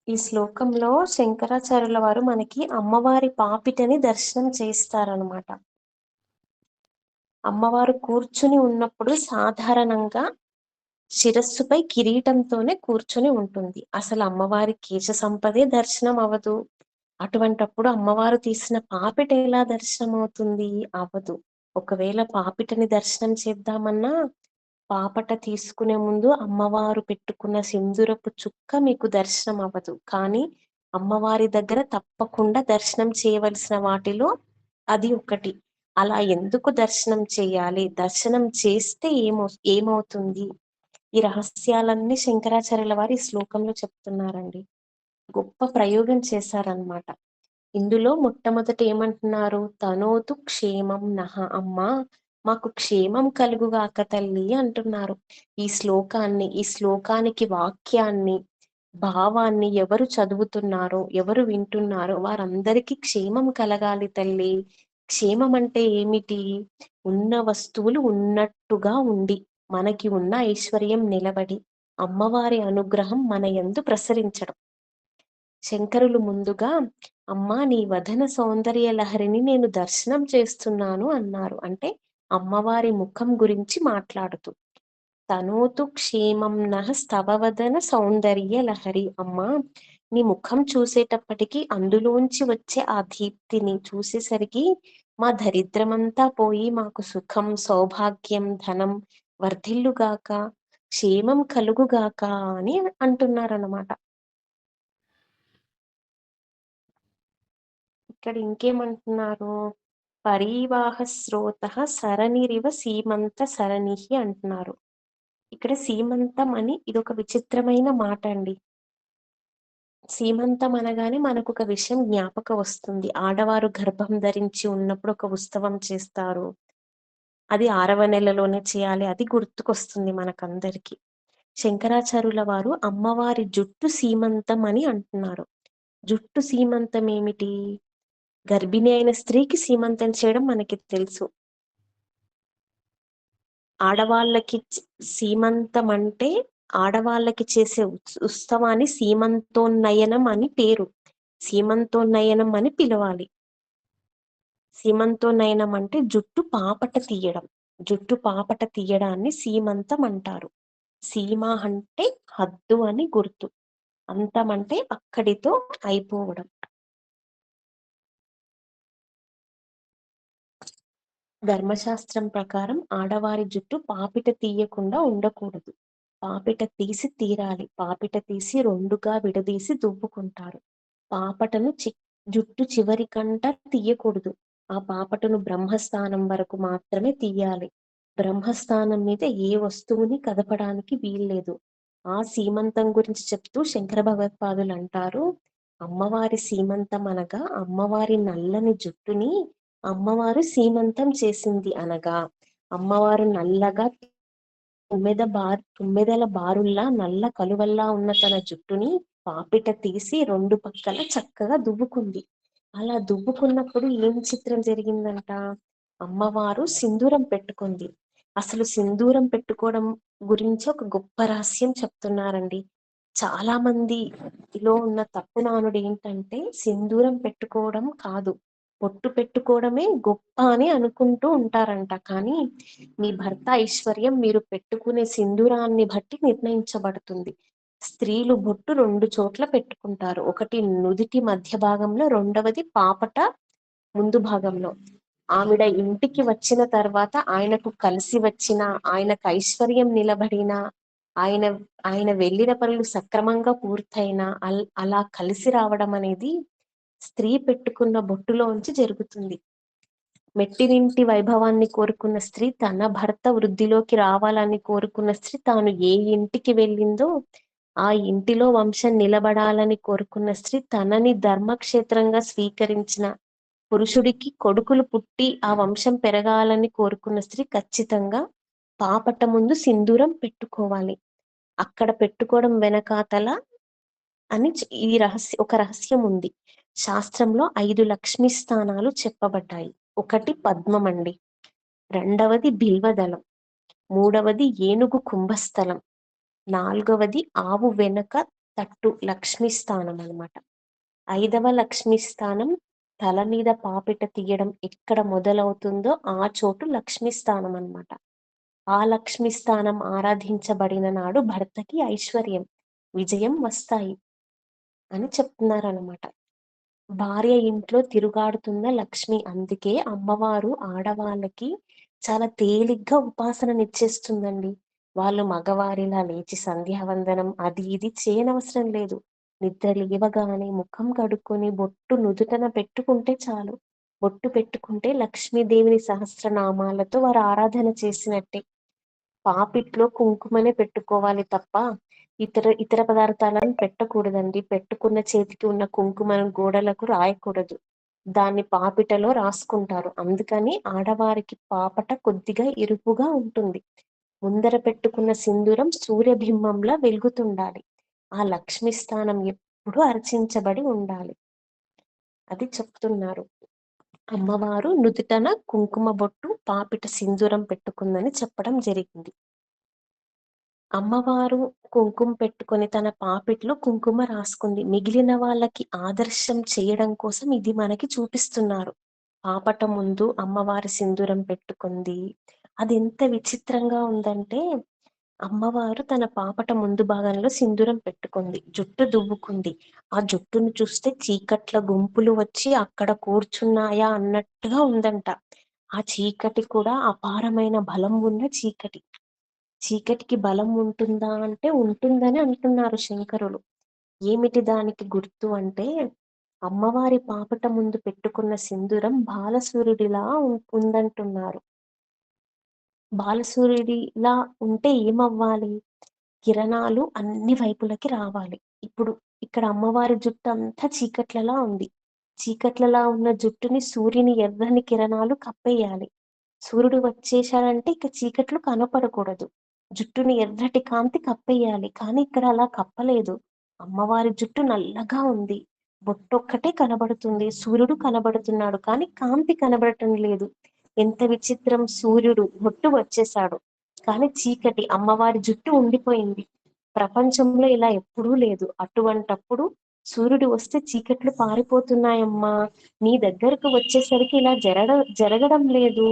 ఈ శ్లోకంలో శంకరాచార్యుల వారు మనకి అమ్మవారి పాపిటని దర్శనం చేస్తారనమాట. అమ్మవారు కూర్చుని ఉన్నప్పుడు సాధారణంగా శిరస్సుపై కిరీటంతోనే కూర్చుని ఉంటుంది. అసలు అమ్మవారి కేశ సంపదే దర్శనం అవ్వదు. అటువంటప్పుడు అమ్మవారు తీసిన పాపిట ఎలా దర్శనం అవుతుంది? అవ్వదు. ఒకవేళ పాపిటని దర్శనం చేద్దామన్నా పాపట తీసుకునే ముందు అమ్మవారు పెట్టుకున్న సింధూరపు చుక్క మీకు దర్శనం అవ్వదు. కానీ అమ్మవారి దగ్గర తప్పకుండా దర్శనం చేయవలసిన వాటిలో అది ఒకటి. అలా ఎందుకు దర్శనం చేయాలి? దర్శనం చేస్తే ఏమవుతుంది? ఈ రహస్యాలన్నీ శంకరాచార్యుల వారు ఈ శ్లోకంలో చెప్తున్నారండి. గొప్ప ప్రయోగం చేశారనమాట. ఇందులో మొట్టమొదట ఏమంటున్నారు? తనోతు క్షేమం నహ, అమ్మా మాకు క్షేమం కలుగుగాక తల్లి అంటున్నారు. ఈ శ్లోకానికి వాక్యాన్ని, భావాన్ని ఎవరు చదువుతున్నారో, ఎవరు వింటున్నారో వారందరికీ క్షేమం కలగాలి తల్లి. క్షేమం అంటే ఏమిటి? ఉన్న వస్తువులు ఉన్నట్టుగా ఉండి, మనకి ఉన్న ఐశ్వర్యం నిలబడి, అమ్మవారి అనుగ్రహం మన యందు ప్రసరించడం. శంకరులు ముందుగా అమ్మా నీ వదన సౌందర్య లహరిని నేను దర్శనం చేస్తున్నాను అన్నారు. అంటే అమ్మవారి ముఖం గురించి మాట్లాడుతూ, తనోతు క్షేమం నః స్తవవదన సౌందర్య లహరి. అమ్మా నీ ముఖం చూసేటప్పటికి అందులోంచి వచ్చే ఆ దీప్తిని చూసేసరికి మా దరిద్రమంతా పోయి మాకు సుఖం, సౌభాగ్యం, ధనం వర్ధిల్లుగాక, క్షేమం కలుగుగాక అని అంటున్నారన్నమాట. ఇక్కడ ఇంకేమంటున్నారు? పరివాహ స్రోత సరణిరివ సీమంత సరణిహి అంటున్నారు. ఇక్కడ సీమంతం అని ఇదొక విచిత్రమైన మాట అండి. సీమంతం అనగానే మనకు ఒక విషయం జ్ఞాపక వస్తుంది. ఆడవారు గర్భం ధరించి ఉన్నప్పుడు ఒక ఉత్సవం చేస్తారు. అది 6వ నెలలోనే చేయాలి. అది గుర్తుకొస్తుంది మనకందరికి. శంకరాచార్యుల వారు అమ్మవారి జుట్టు సీమంతం అని అంటున్నారు. జుట్టు సీమంతం ఏమిటి? గర్భిణి అయిన స్త్రీకి సీమంతం చేయడం మనకి తెలుసు. ఆడవాళ్ళకి సీమంతం అంటే ఆడవాళ్ళకి చేసే ఉత్సవాన్ని సీమంతోన్నయనం అని పేరు. సీమంతోన్నయనం అని పిలవాలి. సీమంతోన్నయనం అంటే జుట్టు పాపట తీయడం. జుట్టు పాపట తీయడాన్ని సీమంతం అంటారు. సీమ అంటే హద్దు అని గుర్తు. అంతం అంటే అక్కడితో అయిపోవడం. ధర్మశాస్త్రం ప్రకారం ఆడవారి జుట్టు పాపిట తీయకుండా ఉండకూడదు. పాపిట తీసి తీరాలి. పాపిట తీసి 2గా విడదీసి దువ్వుకుంటారు. పాపటను జుట్టు చివరి కంట తీయకూడదు. ఆ పాపటను బ్రహ్మస్థానం వరకు మాత్రమే తీయాలి. బ్రహ్మస్థానం మీద ఏ వస్తువుని కదపడానికి వీల్లేదు. ఆ సీమంతం గురించి చెప్తూ శంకర భగవత్పాదులు అంటారు, అమ్మవారి సీమంతం అనగా అమ్మవారి నల్లని జుట్టుని అమ్మవారు సీమంతం చేసింది అనగా, అమ్మవారు నల్లగా తుమ్మెదల బారుల్లా నల్ల కలువల్లా ఉన్న తన జుట్టుని పాపిట తీసి 2 పక్కల చక్కగా దువ్వుకుంది. అలా దువ్వుకున్నప్పుడు ఏం చిత్రం జరిగిందంట? అమ్మవారు సింధూరం పెట్టుకుంది. అసలు సింధూరం పెట్టుకోవడం గురించి ఒక గొప్ప రహస్యం చెప్తున్నారండి. చాలా మందిలో ఉన్న తప్పు నానుడు ఏంటంటే సింధూరం పెట్టుకోవడం కాదు, పొట్టు పెట్టుకోవడమే గొప్ప అని అనుకుంటూ ఉంటారంట. కానీ మీ భర్త ఐశ్వర్యం మీరు పెట్టుకునే సింధూరాన్ని బట్టి నిర్ణయించబడుతుంది. స్త్రీలు బొట్టు 2 చోట్ల పెట్టుకుంటారు. ఒకటి నుదిటి మధ్య భాగంలో, రెండవది పాపట ముందు భాగంలో. ఆవిడ ఇంటికి వచ్చిన తర్వాత ఆయనకు కలిసి వచ్చిన, ఆయనకు ఐశ్వర్యం నిలబడిన, ఆయన ఆయన వెళ్ళిన పనులు సక్రమంగా పూర్తయినా అలా కలిసి రావడం అనేది స్త్రీ పెట్టుకున్న బొట్టులోంచి జరుగుతుంది. మెట్టినింటి వైభవాన్ని కోరుకున్న స్త్రీ, తన భర్త వృద్ధిలోకి రావాలని కోరుకున్న స్త్రీ, తాను ఏ ఇంటికి వెళ్ళిందో ఆ ఇంటిలో వంశం నిలబడాలని కోరుకున్న స్త్రీ, తనని ధర్మక్షేత్రంగా స్వీకరించిన పురుషుడికి కొడుకులు పుట్టి ఆ వంశం పెరగాలని కోరుకున్న స్త్రీ ఖచ్చితంగా పాపట ముందు సింధూరం పెట్టుకోవాలి. అక్కడ పెట్టుకోవడం వెనకాతల ఈ ఒక రహస్యం ఉంది. శాస్త్రంలో 5 లక్ష్మీ స్థానాలు చెప్పబడ్డాయి. ఒకటి పద్మం అండి, రెండవది బిల్వదళం, మూడవది ఏనుగు కుంభస్థలం, నాలుగవది ఆవు వెనక తట్టు లక్ష్మీ స్థానం అన్నమాట. 5వ లక్ష్మీ స్థానం తల మీద పాపిట తీయడం ఎక్కడ మొదలవుతుందో ఆ చోటు లక్ష్మీ స్థానం అన్నమాట. ఆ లక్ష్మీ స్థానం ఆరాధించబడిన నాడు భర్తకి ఐశ్వర్యం, విజయం వస్తాయి అని చెప్తున్నారన్నమాట. భార్య ఇంట్లో తిరుగాడుతున్న లక్ష్మి. అందుకే అమ్మవారు ఆడవాళ్ళకి చాలా తేలిగ్గా ఉపాసననిచ్చేస్తుందండి. వాళ్ళు మగవారిలా లేచి సంధ్యావందనం అది ఇది చేయనవసరం లేదు. నిద్ర లేవగానే ముఖం కడుక్కొని బొట్టు నుదుటన పెట్టుకుంటే చాలు. బొట్టు పెట్టుకుంటే లక్ష్మీదేవిని సహస్రనామాలతో వారు ఆరాధన చేసినట్టే. పాపిట్లో కుంకుమనే పెట్టుకోవాలి తప్ప ఇతర పదార్థాలను పెట్టకూడదండి. పెట్టుకున్న చేతికి ఉన్న కుంకుమను గోడలకు రాయకూడదు. దాన్ని పాపిటలో రాసుకుంటారు. అందుకని ఆడవారికి పాపట కొద్దిగా ఇరుపుగా ఉంటుంది. ముందర పెట్టుకున్న సింధూరం సూర్యబింబంలా వెలుగుతుండాలి. ఆ లక్ష్మి స్థానం ఎప్పుడూ అర్చించబడి ఉండాలి. అది చెప్తున్నారు. అమ్మవారు నుదుటన కుంకుమ బొట్టు, పాపిట సింధూరం పెట్టుకుందని చెప్పడం జరిగింది. అమ్మవారు కుంకుమ పెట్టుకొని తన పాపిట్లో కుంకుమ రాసుకుంది. మిగిలిన వాళ్ళకి ఆదర్శం చేయడం కోసం ఇది మనకి చూపిస్తున్నారు. పాపట ముందు అమ్మవారి సింధూరం పెట్టుకుంది. అది ఎంత విచిత్రంగా ఉందంటే, అమ్మవారు తన పాపట ముందు భాగంలో సింధూరం పెట్టుకుంది. జుట్టు దువ్వుకుంది. ఆ జుట్టును చూస్తే చీకట్ల గుంపులు వచ్చి అక్కడ కూర్చున్నాయా అన్నట్టుగా ఉందంట. ఆ చీకటి కూడా అపారమైన బలం ఉన్న చీకటి. చీకటికి బలం ఉంటుందా అంటే ఉంటుందని అంటున్నారు శంకరులు. ఏమిటి దానికి గుర్తు అంటే, అమ్మవారి పాపట ముందు పెట్టుకున్న సింధూరం బాలసూర్యుడిలా ఉందంటున్నారు. బాలసూర్యుడిలా ఉంటే ఏమవ్వాలి? కిరణాలు అన్ని వైపులకి రావాలి. ఇప్పుడు ఇక్కడ అమ్మవారి జుట్టు అంతా చీకట్లలా ఉంది. చీకట్లలా ఉన్న జుట్టుని సూర్యుని ఎర్రని కిరణాలు కప్పేయాలి. సూర్యుడు వచ్చేశాడంటే ఇక చీకట్లు కనపడకూడదు. జుట్టుని ఎర్రటి కాంతి కప్పేయాలి. కానీ ఇక్కడ అలా కప్పలేదు. అమ్మవారి జుట్టు నల్లగా ఉంది. బొట్టొక్కటే కనబడుతుంది. సూర్యుడు కనబడుతున్నాడు. కానీ కాంతి కనబడటం లేదు. ఎంత విచిత్రం! సూర్యుడు బొట్టు వచ్చేశాడు. కానీ చీకటి అమ్మవారి జుట్టు ఉండిపోయింది. ప్రపంచంలో ఇలా ఎప్పుడూ లేదు. అటువంటప్పుడు సూర్యుడు వస్తే చీకట్లు పారిపోతున్నాయమ్మా. నీ దగ్గరకు వచ్చేసరికి ఇలా జరగడం లేదు.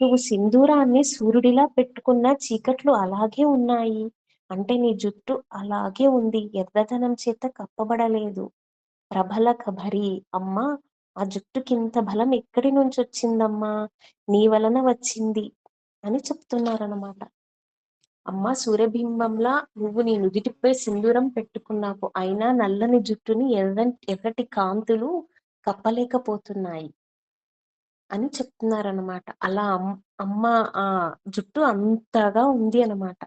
నువ్వు సింధూరాన్ని సూర్యుడిలా పెట్టుకున్న చీకట్లు అలాగే ఉన్నాయి. అంటే నీ జుట్టు అలాగే ఉంది. ఎర్రదనం చేత కప్పబడలేదు. ప్రబల కభరి అమ్మా, ఆ జుట్టుకింత బలం ఎక్కడి నుంచి వచ్చిందమ్మా? నీ వలన వచ్చింది అని చెప్తున్నారన్నమాట. అమ్మా, సూర్యబింబంలా నువ్వు నీ నుదిటిపై సింధూరం పెట్టుకున్నావు. అయినా నల్లని జుట్టుని ఎర్రటి కాంతులు కప్పలేకపోతున్నాయి అని చెప్తున్నారనమాట. అలా అమ్మ ఆ జుట్టు అంతగా ఉంది అనమాట.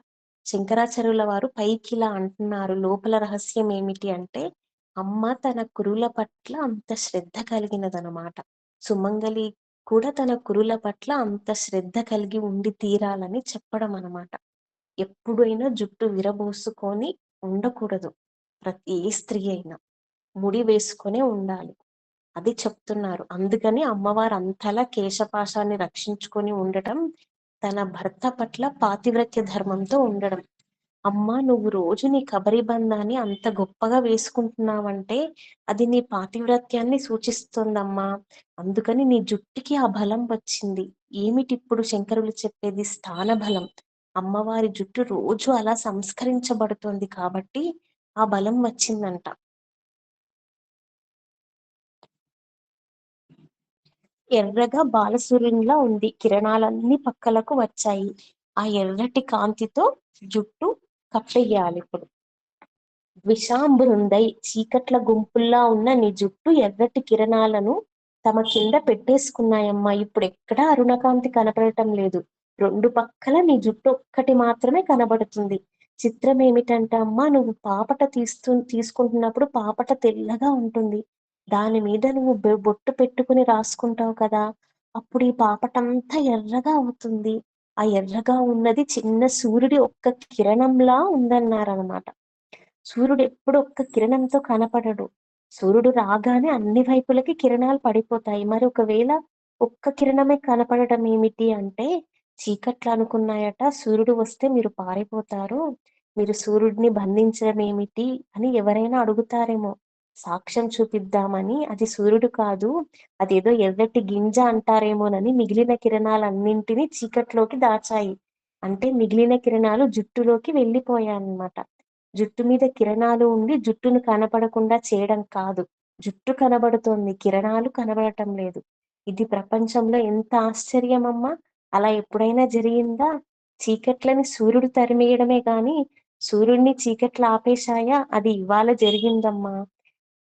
శంకరాచార్యుల వారు పైకి ఇలా అంటున్నారు. లోపల రహస్యం ఏమిటి అంటే, అమ్మ తన కురుల పట్ల అంత శ్రద్ధ కలిగినదనమాట. సుమంగలి కూడా తన కురుల పట్ల అంత శ్రద్ధ కలిగి ఉండి తీరాలని చెప్పడం అనమాట. ఎప్పుడైనా జుట్టు విరబోసుకొని ఉండకూడదు. ఏ స్త్రీ అయినా ముడి వేసుకొనే ఉండాలి. అది చెప్తున్నారు. అందుకని అమ్మవారు అంతలా కేశపాశాన్ని రక్షించుకొని ఉండటం తన భర్త పట్ల పాతివ్రత్య ధర్మంతో ఉండడం. అమ్మా, నువ్వు రోజు నీ కబరిబంధాన్ని అంత గొప్పగా వేసుకుంటున్నావంటే అది నీ పాతివ్రత్యాన్ని సూచిస్తుందమ్మా. అందుకని నీ జుట్టుకి ఆ బలం వచ్చింది. ఏమిటిప్పుడు శంకరులు చెప్పేది? స్థాన బలం. అమ్మవారి జుట్టు రోజు అలా సంస్కరించబడుతుంది కాబట్టి ఆ బలం వచ్చిందంట. ఎర్రగా బాలసూర్యునిలా ఉంది. కిరణాలన్నీ పక్కలకు వచ్చాయి. ఆ ఎర్రటి కాంతితో జుట్టు కప్పేయాలి ఇప్పుడు. విషాంబృందై చీకట్ల గుంపుల్లా ఉన్న నీ జుట్టు ఎర్రటి కిరణాలను తమ కింద పెట్టేసుకున్నాయమ్మా. ఇప్పుడు ఎక్కడా అరుణకాంతి కనపడటం లేదు. రెండు పక్కల నీ జుట్టు ఒక్కటి మాత్రమే కనబడుతుంది. చిత్రం ఏమిటంటే అమ్మా, నువ్వు పాపట తీసుకుంటున్నప్పుడు పాపట తెల్లగా ఉంటుంది. దాని మీద నువ్వు బొట్టు పెట్టుకుని రాసుకుంటావు కదా, అప్పుడు ఈ పాపటంతా ఎర్రగా అవుతుంది. ఆ ఎర్రగా ఉన్నది చిన్న సూర్యుడి ఒక్క కిరణంలా ఉందన్నారనమాట. సూర్యుడు ఎప్పుడు ఒక్క కిరణంతో కనపడడు. సూర్యుడు రాగానే అన్ని వైపులకి కిరణాలు పడిపోతాయి. మరి ఒకవేళ ఒక్క కిరణమే కనపడటం ఏమిటి అంటే, చీకట్లు అనుకున్నాయట సూర్యుడు వస్తే మీరు పారిపోతారు, మీరు సూర్యుడిని బంధించడం ఏమిటి అని ఎవరైనా అడుగుతారేమో. సాక్ష్యం చూపిద్దామని అది సూర్యుడు కాదు, అదేదో ఎర్రటి గింజ అంటారేమోనని మిగిలిన కిరణాలన్నింటినీ చీకట్లోకి దాచాయి. అంటే మిగిలిన కిరణాలు జుట్టులోకి వెళ్ళిపోయాయన్నమాట. జుట్టు మీద కిరణాలు ఉండి జుట్టును కనపడకుండా చేయడం కాదు. జుట్టు కనబడుతోంది, కిరణాలు కనబడటం లేదు. ఇది ప్రపంచంలో ఎంత ఆశ్చర్యమమ్మా! అలా ఎప్పుడైనా జరిగిందా? చీకట్లని సూర్యుడు తరిమేయడమే గాని సూర్యుడిని చీకట్లు ఆపేశాయా? అది ఇవాళ జరిగిందమ్మా.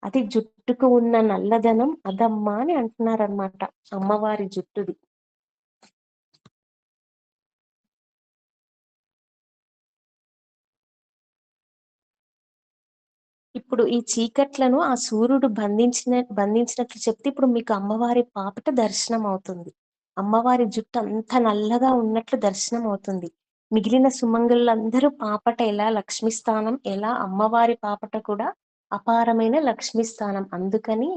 అది జుట్టుకు ఉన్న నల్లదనం అదమ్మా అని అంటున్నారనమాట. అమ్మవారి జుట్టుది. ఇప్పుడు ఈ చీకట్లను ఆ సూర్యుడు బంధించినట్లు చెప్తే ఇప్పుడు మీకు అమ్మవారి పాపట దర్శనం అవుతుంది. అమ్మవారి జుట్టు అంత నల్లగా ఉన్నట్లు దర్శనం అవుతుంది. మిగిలిన సుమంగళులందరూ పాపట ఎలా లక్ష్మీ స్థానం, ఎలా అమ్మవారి పాపట కూడా అపారమైన లక్ష్మీ స్థానం. అందుకని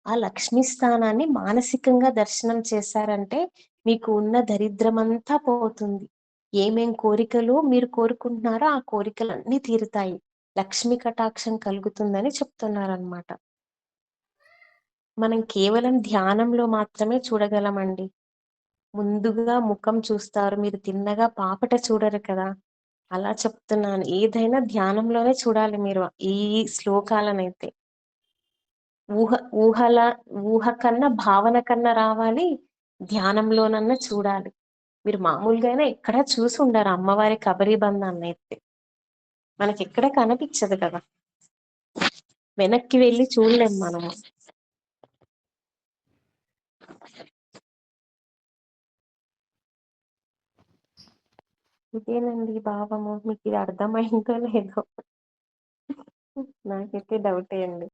ఆ లక్ష్మీ స్థానాన్ని మానసికంగా దర్శనం చేశారంటే మీకు ఉన్న దరిద్రమంతా పోతుంది. ఏమేం కోరికలు మీరు కోరుకుంటున్నారో ఆ కోరికలన్నీ తీరుతాయి. లక్ష్మీ కటాక్షం కలుగుతుందని చెప్తున్నారనమాట. మనం కేవలం ధ్యానంలో మాత్రమే చూడగలమండి. ముందుగా ముఖం చూస్తారు, మీరు తిన్నగా పాపట చూడరు కదా! అలా చెప్తున్నాను. ఏదైనా ధ్యానంలోనే చూడాలి మీరు ఈ శ్లోకాలనైతే. ఊహ ఊహల ఊహ కన్నా భావన కన్నా రావాలి, ధ్యానంలోనన్నా చూడాలి. మీరు మామూలుగానే ఎక్కడా చూసి ఉండరు అమ్మవారి కబరీ బంధాన్నైతే. మనకెక్కడ కనిపించదు కదా! వెనక్కి వెళ్ళి చూడలేం మనము. ఇదేనండి భావము. మీకు ఇది అర్థమైందో లేదో నాకైతే డౌటే అండి.